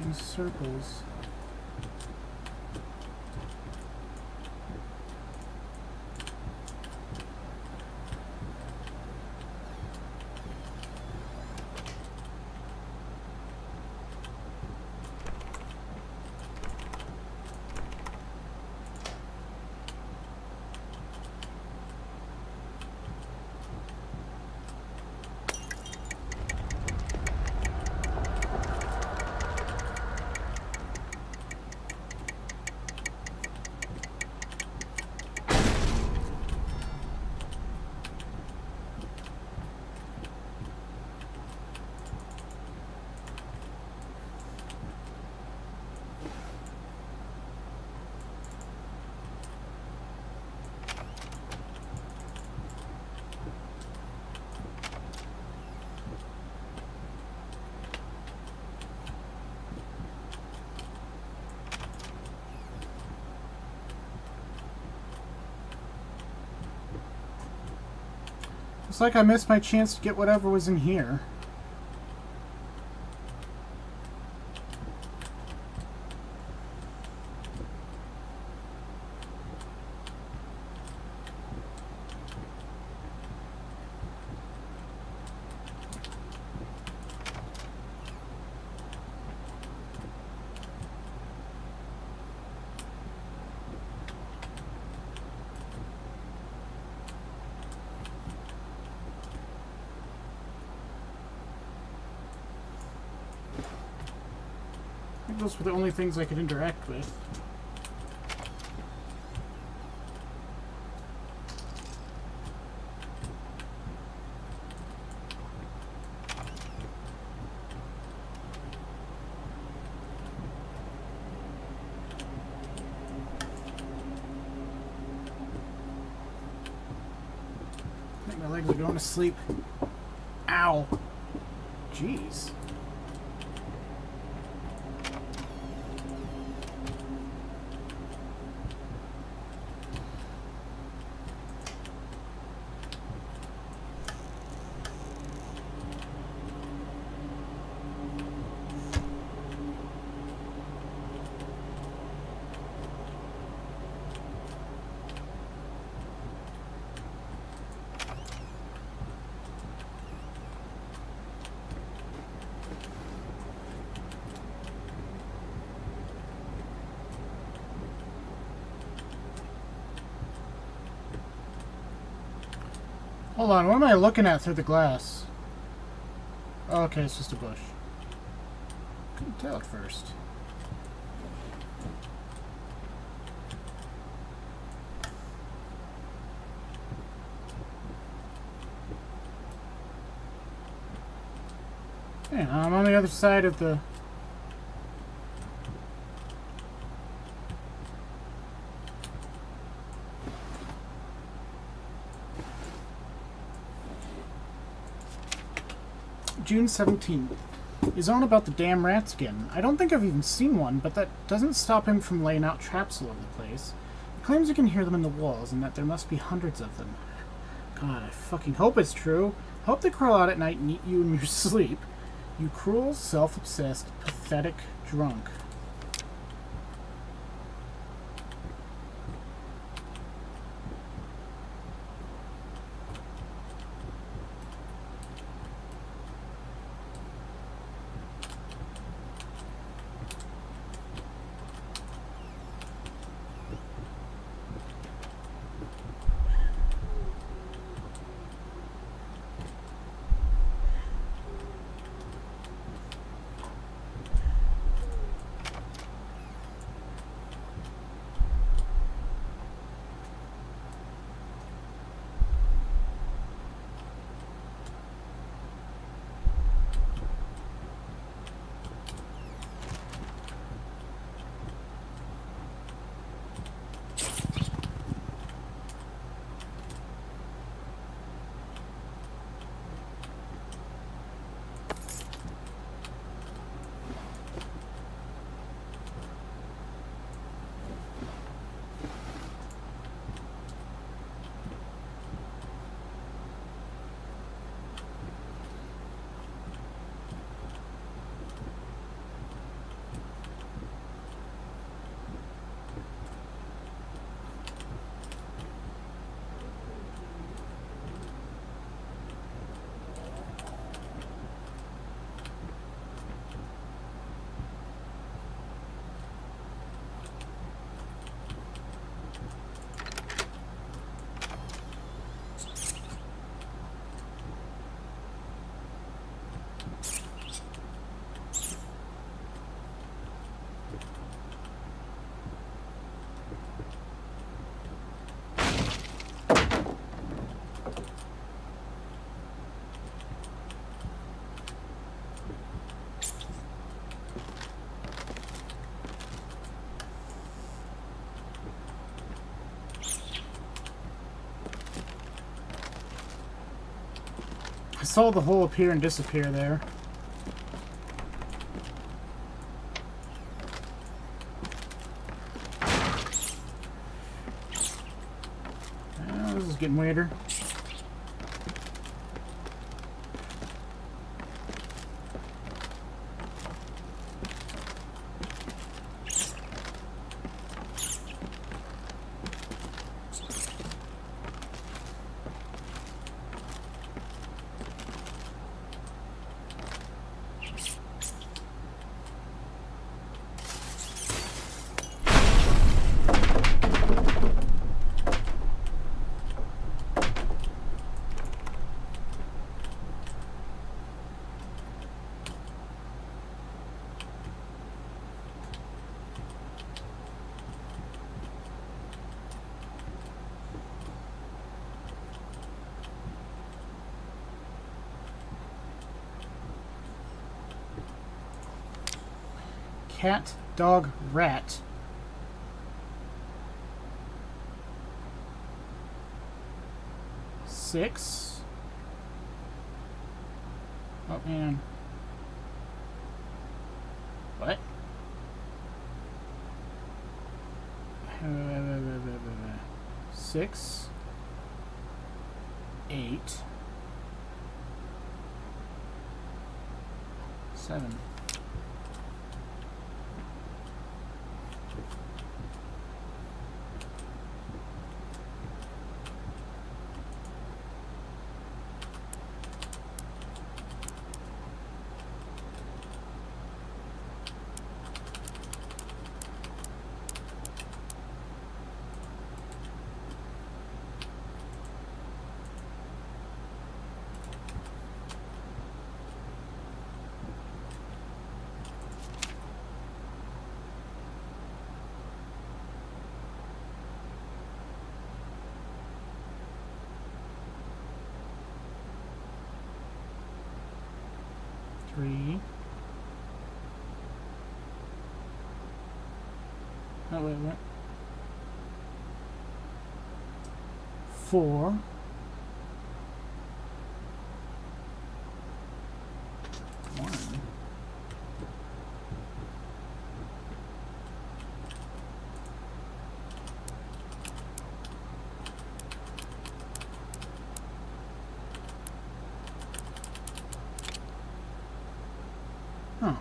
These circles. Looks like I missed my chance to get whatever was in here. I think those were the only things I could interact with. I think my legs are going to sleep. Ow. Jeez. Hold on, what am I looking at through the glass? Oh, okay, it's just a bush. Couldn't tell at first. Yeah, I'm on the other side of the... June 17th. He's on about the damn rats again. I don't think I've even seen one, but that doesn't stop him from laying out traps all over the place. He claims you can hear them in the walls and that there must be hundreds of them. God, I fucking hope it's true. Hope they crawl out at night and eat you in your sleep. You cruel, self-obsessed, pathetic drunk. saw the hole appear and disappear there. This is getting weirder. Cat, dog, rat. Six. Oh, man. What? Six. 8. 7. Three. Oh, wait. 4. 1. Huh.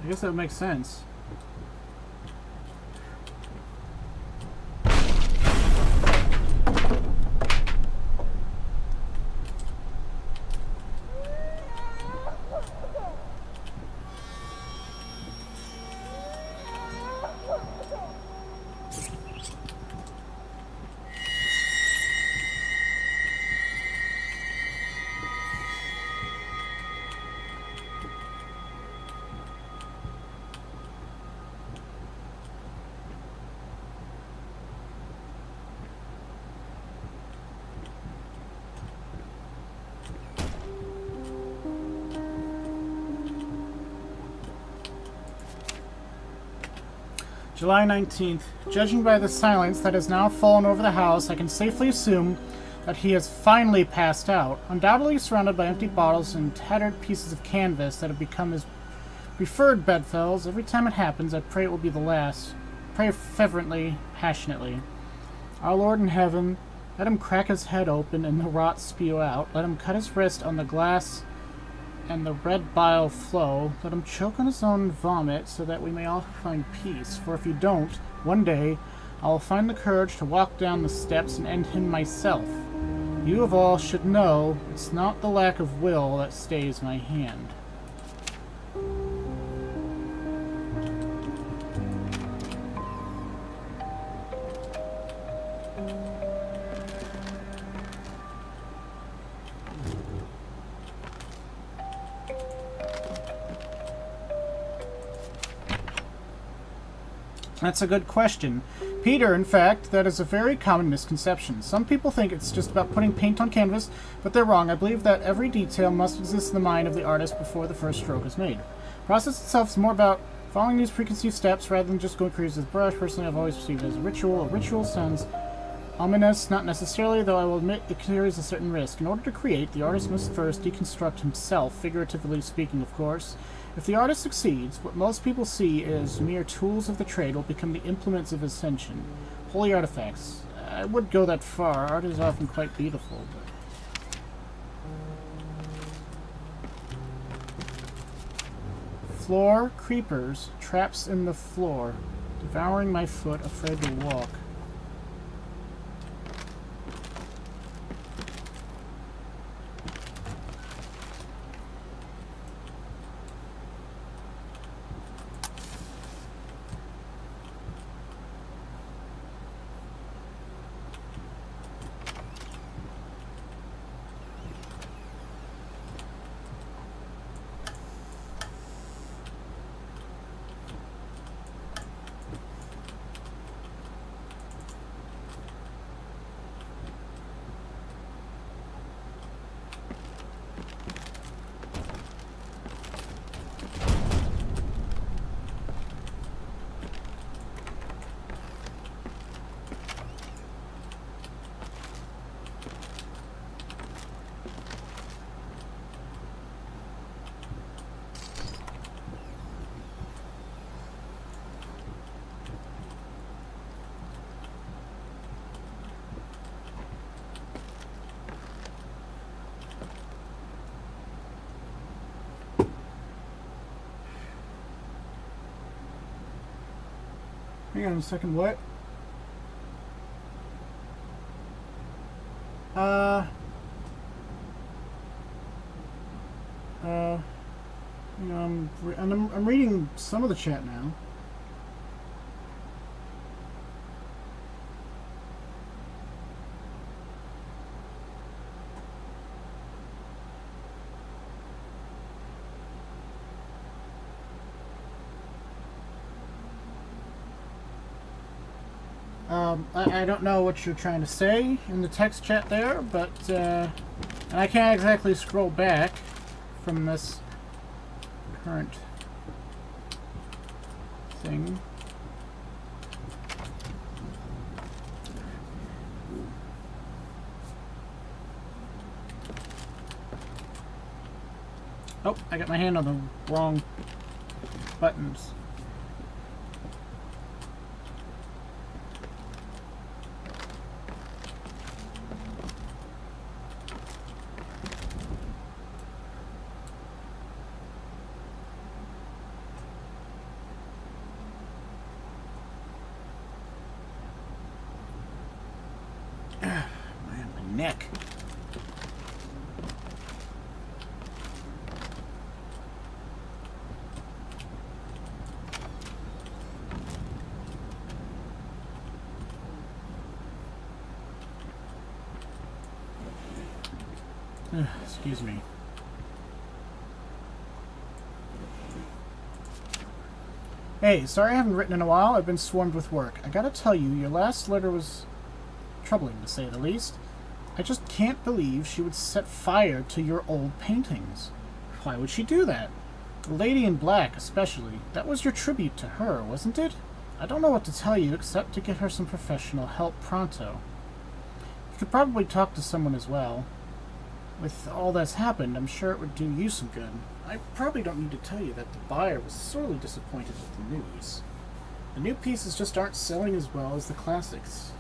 I guess that would make sense. July 19th. Judging by the silence that has now fallen over the house, I can safely assume that he has finally passed out, undoubtedly surrounded by empty bottles and tattered pieces of canvas that have become his preferred bedfellows. Every time it happens, I pray it will be the last. Pray fervently, passionately. Our Lord in heaven, let him crack his head open and the rot spew out. Let him cut his wrist on the glass and the red bile flow. Let him choke on his own vomit so that we may all find peace. For if you don't, one day I will find the courage to walk down the steps and end him myself. You of all should know it's not the lack of will that stays my hand. That's a good question. Peter, in fact, that is a very common misconception. Some people think it's just about putting paint on canvas, but they're wrong. I believe that every detail must exist in the mind of the artist before the first stroke is made. The process itself is more about Following these preconceived steps, rather than just going crazy with brush, personally I've always perceived it as a ritual. A ritual sounds ominous, not necessarily, though I will admit it carries a certain risk. In order to create, the artist must first deconstruct himself, figuratively speaking, of course. If the artist succeeds, what most people see as mere tools of the trade will become the implements of ascension. Holy artifacts. I would go that far. Art is often quite beautiful, but... Floor creepers, traps in the floor, devouring my foot, afraid to walk. Hang on a second, what? You know, I'm reading some of the chat now. I don't know what you're trying to say in the text chat there, but and I can't exactly scroll back from this current thing. Oh, I got my hand on the wrong buttons. Neck. Excuse me. Hey, sorry I haven't written in a while. I've been swarmed with work. I gotta tell you, your last letter was troubling, to say the least. I just can't believe she would set fire to your old paintings. Why would she do that? The lady in black, especially. That was your tribute to her, wasn't it? I don't know what to tell you except to get her some professional help pronto. You could probably talk to someone as well. With all that's happened, I'm sure it would do you some good. I probably don't need to tell you that the buyer was sorely disappointed with the news. The new pieces just aren't selling as well as the classics.